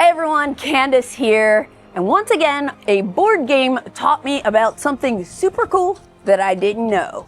Hey everyone, Candice here, and once again, a board game taught me about something super cool that I didn't know.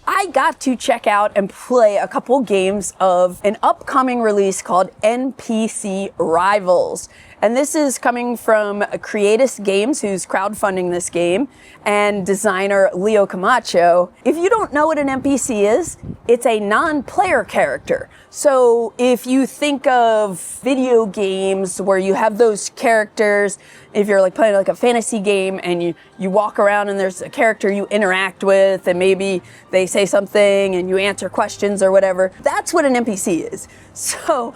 I got to check out and play a couple games of an upcoming release called NPC Rivals. And this is coming from Creatist Games, who's crowdfunding this game, and designer Leo Camacho. If you don't know what an NPC is, it's a non-player character. So if you think of video games where you have those characters, if you're like playing like a fantasy game and you walk around and there's a character you interact with and maybe they say something and you answer questions or whatever, that's what an NPC is. So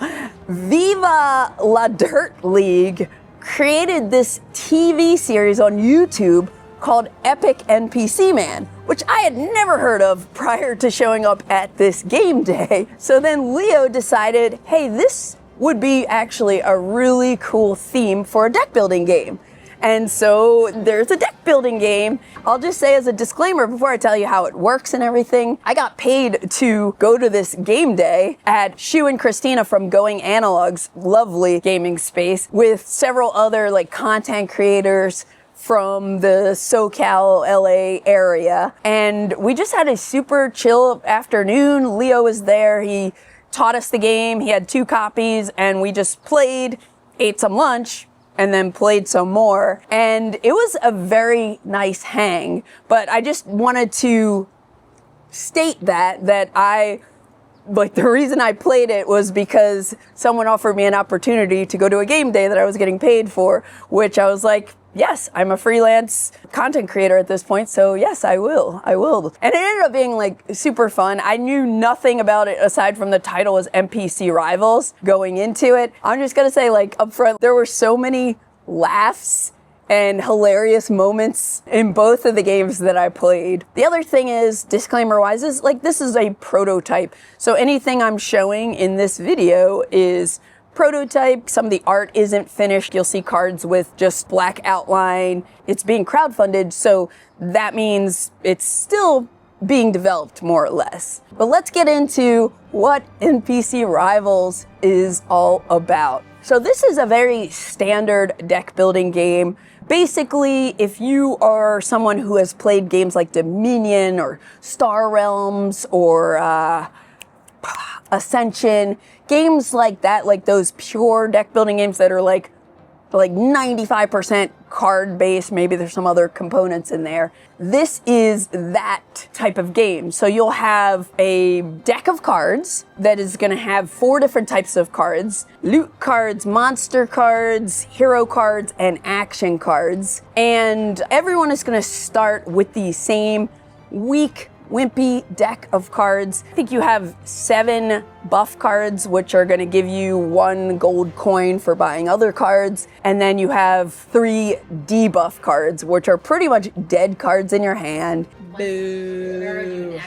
Viva La Dirt League created this TV series on YouTube called Epic NPC Man, which I had never heard of prior to showing up at this game day. So then Leo decided, hey, this would be actually a really cool theme for a deck building game. And so there's a deck building game. I'll just say as a disclaimer before I tell you how it works and everything, I got paid to go to this game day at Shu and Christina from Going Analog's lovely gaming space with several other like content creators from the SoCal LA area. And we just had a super chill afternoon. Leo was there. He taught us the game. He had 2 copies and we just played, ate some lunch, and then played some more. And it was a very nice hang. But I just wanted to state that the reason I played it was because someone offered me an opportunity to go to a game day that I was getting paid for, which I was like, yes, I'm a freelance content creator at this point, so yes, I will. And it ended up being like super fun. I knew nothing about it aside from the title was NPC Rivals going into it. I'm just gonna say like up front, there were so many laughs and hilarious moments in both of the games that I played. The other thing is, disclaimer wise, is like this is a prototype. So anything I'm showing in this video is prototype. Some of the art isn't finished. You'll see cards with just black outline. It's being crowdfunded, so that means it's still being developed more or less. But let's get into what NPC Rivals is all about. So this is a very standard deck building game. Basically, if you are someone who has played games like Dominion or Star Realms or Ascension, games like that, like those pure deck building games that are like 95% card based, maybe there's some other components in there. This is that type of game. So you'll have a deck of cards that is gonna have 4 different types of cards: loot cards, monster cards, hero cards, and action cards. And everyone is gonna start with the same weak, wimpy deck of cards. I think you have 7 buff cards, which are going to give you 1 gold coin for buying other cards. And then you have 3 debuff cards, which are pretty much dead cards in your hand. Boo.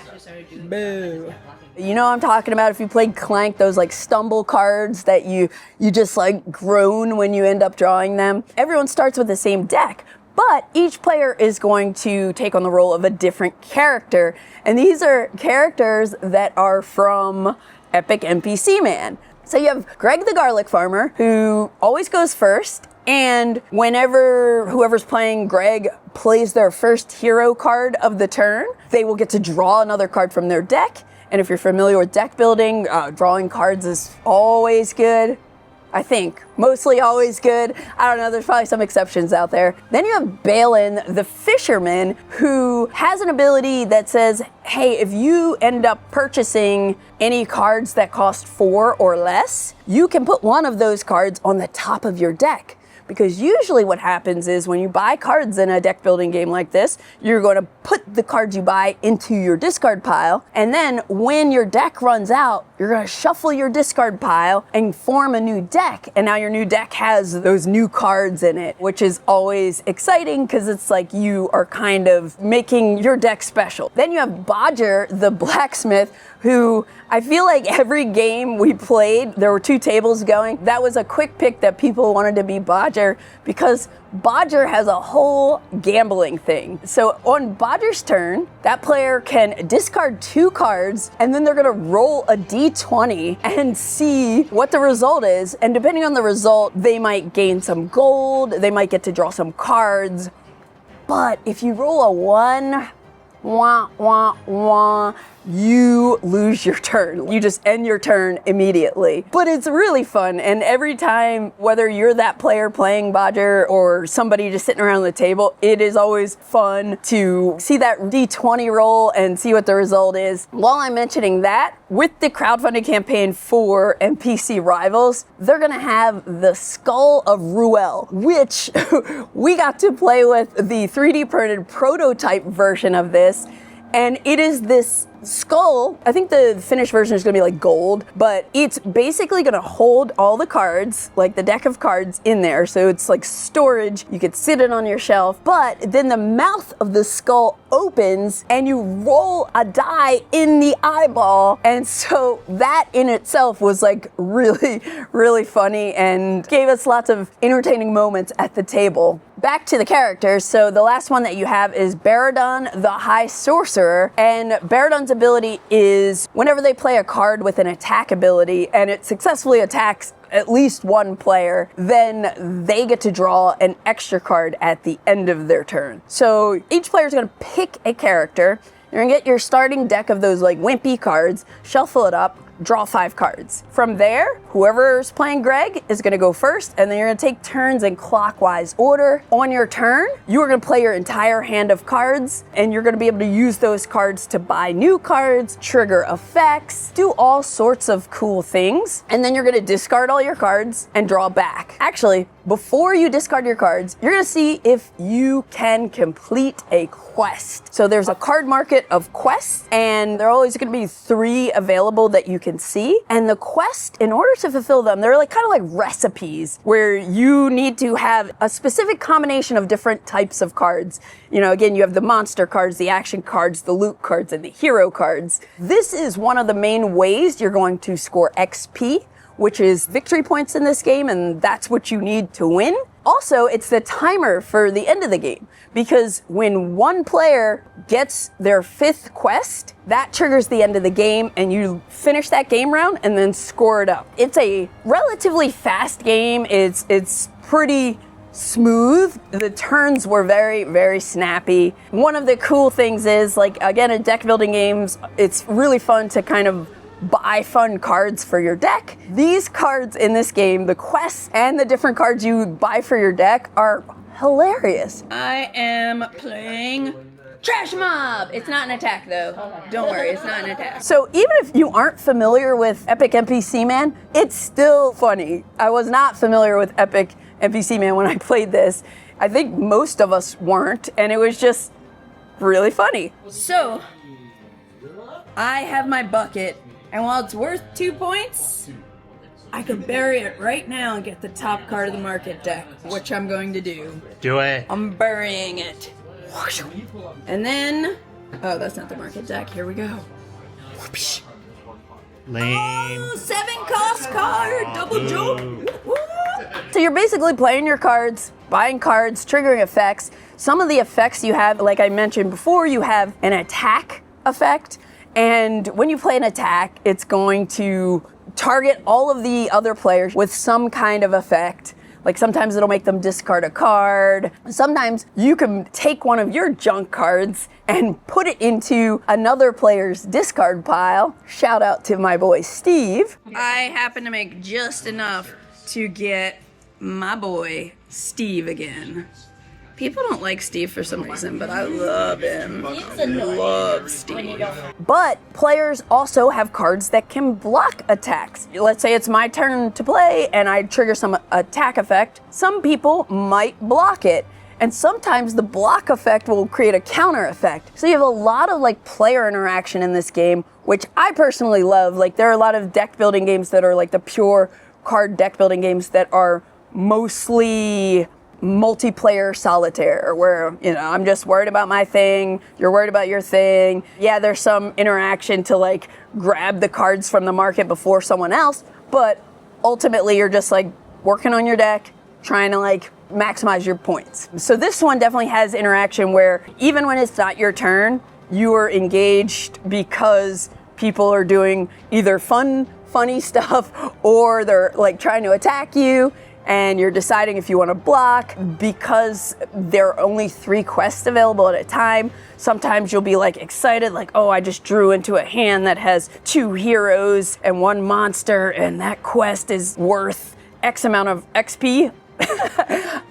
Boo. You know what I'm talking about? If you played Clank, those like stumble cards that you just like groan when you end up drawing them. Everyone starts with the same deck, but each player is going to take on the role of a different character. And these are characters that are from Epic NPC Man. So you have Greg the Garlic Farmer, who always goes first. And whenever whoever's playing Greg plays their first hero card of the turn, they will get to draw another card from their deck. And if you're familiar with deck building, drawing cards is always good. I think. Mostly always good. I don't know, there's probably some exceptions out there. Then you have Balin, the fisherman, who has an ability that says, hey, if you end up purchasing any cards that cost 4 or less, you can put one of those cards on the top of your deck. Because usually what happens is when you buy cards in a deck building game like this, you're going to put the cards you buy into your discard pile. And then when your deck runs out, you're going to shuffle your discard pile and form a new deck. And now your new deck has those new cards in it, which is always exciting because it's like you are kind of making your deck special. Then you have Bodger, the blacksmith, who I feel like every game we played, there were 2 tables going. That was a quick pick that people wanted to be Bodger because Bodger has a whole gambling thing. So on Bodger's turn, that player can discard 2 cards and then they're gonna roll a d20 and see what the result is. And depending on the result, they might gain some gold, they might get to draw some cards. But if you roll a 1, wah, wah, wah, you lose your turn. You just end your turn immediately. But it's really fun, and every time, whether you're that player playing Bodger or somebody just sitting around the table, it is always fun to see that d20 roll and see what the result is. While I'm mentioning that, with the crowdfunding campaign for NPC Rivals, they're gonna have the Skull of Ruel, which we got to play with the 3D printed prototype version of this. And it is this skull. I think the finished version is gonna be like gold, but it's basically gonna hold all the cards, like the deck of cards in there. So it's like storage. You could sit it on your shelf, but then the mouth of the skull opens and you roll a die in the eyeball. And so that in itself was like really, really funny and gave us lots of entertaining moments at the table. Back to the characters. So the last one that you have is Baradon, the High Sorcerer. And Baradon's ability is whenever they play a card with an attack ability and it successfully attacks at least one player, then they get to draw an extra card at the end of their turn. So each player is going to pick a character. You're going to get your starting deck of those like wimpy cards, shuffle it up, draw 5 cards. From there, whoever's playing Greg is gonna go first, and then you're gonna take turns in clockwise order. On your turn, you are gonna play your entire hand of cards, and you're gonna be able to use those cards to buy new cards, trigger effects, do all sorts of cool things, and then you're gonna discard all your cards and draw back. Actually, before you discard your cards, you're gonna see if you can complete a quest. So there's a card market of quests, and there are always gonna be 3 available that you can see. And the quest, in order to fulfill them, they're like kind of like recipes where you need to have a specific combination of different types of cards. You know, again, you have the monster cards, the action cards, the loot cards, and the hero cards. This is one of the main ways you're going to score XP, which is victory points in this game, and that's what you need to win. Also, it's the timer for the end of the game, because when one player gets their 5th quest, that triggers the end of the game, and you finish that game round and then score it up. It's a relatively fast game. It's pretty smooth. The turns were very, very snappy. One of the cool things is, like, again, in deck building games, it's really fun to kind of buy fun cards for your deck. These cards in this game, the quests and the different cards you buy for your deck, are hilarious. I am playing Trash Mob. It's not an attack though. Don't worry, it's not an attack. So even if you aren't familiar with Epic NPC Man, it's still funny. I was not familiar with Epic NPC Man when I played this. I think most of us weren't, and it was just really funny. So I have my bucket, and while it's worth 2 points, I could bury it right now and get the top card of the market deck, which I'm going to do. Do it. I'm burying it. And then, oh, that's not the market deck. Here we go. Lame. Oh, 7 cost card, double jump. So you're basically playing your cards, buying cards, triggering effects. Some of the effects you have, like I mentioned before, you have an attack effect. And when you play an attack, it's going to target all of the other players with some kind of effect. Like sometimes it'll make them discard a card. Sometimes you can take one of your junk cards and put it into another player's discard pile. Shout out to my boy Steve. I happen to make just enough to get my boy Steve again. People don't like Steve for some reason, but I love him. I love Steve. But players also have cards that can block attacks. Let's say it's my turn to play and I trigger some attack effect. Some people might block it. And sometimes the block effect will create a counter effect. So you have a lot of like player interaction in this game, which I personally love. Like there are a lot of deck building games that are like the pure card deck building games that are mostly multiplayer solitaire where, you know, I'm just worried about my thing, you're worried about your thing. Yeah, there's some interaction to like grab the cards from the market before someone else, but ultimately you're just like working on your deck, trying to like maximize your points. So this one definitely has interaction where even when it's not your turn, you are engaged because people are doing either funny stuff, or they're like trying to attack you, and you're deciding if you want to block. Because there are only 3 quests available at a time, sometimes you'll be like excited, like, oh, I just drew into a hand that has 2 heroes and 1 monster, and that quest is worth X amount of XP.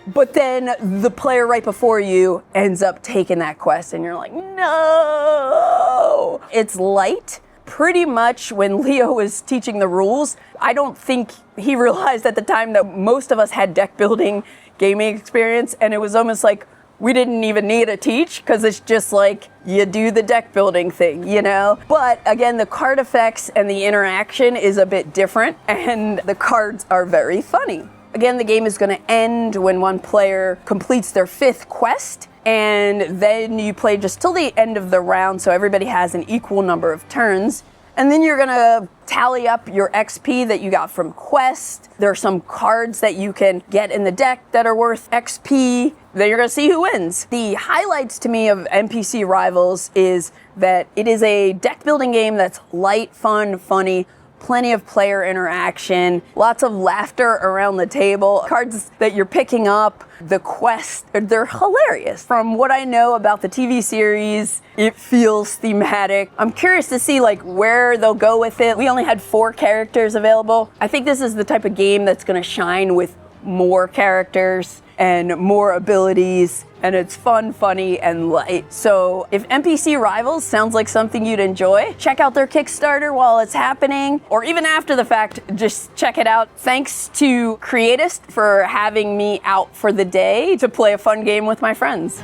But then the player right before you ends up taking that quest, and you're like, no. It's light. Pretty much when Leo was teaching the rules, I don't think he realized at the time that most of us had deck building gaming experience, and it was almost like we didn't even need to teach because it's just like you do the deck building thing, you know? But again, the card effects and the interaction is a bit different, and the cards are very funny. Again, the game is going to end when one player completes their 5th quest, and then you play just till the end of the round, so everybody has an equal number of turns. And then you're gonna tally up your XP that you got from quest. There are some cards that you can get in the deck that are worth XP. Then you're gonna see who wins. The highlights to me of NPC Rivals is that it is a deck building game that's light, fun, funny, plenty of player interaction, lots of laughter around the table. Cards that you're picking up, the quests, they're hilarious. From what I know about the TV series, it feels thematic. I'm curious to see like where they'll go with it. We only had 4 characters available. I think this is the type of game that's gonna shine with more characters and more abilities, and it's fun, funny, and light. So if NPC Rivals sounds like something you'd enjoy, check out their Kickstarter while it's happening, or even after the fact, just check it out. Thanks to Creatist for having me out for the day to play a fun game with my friends.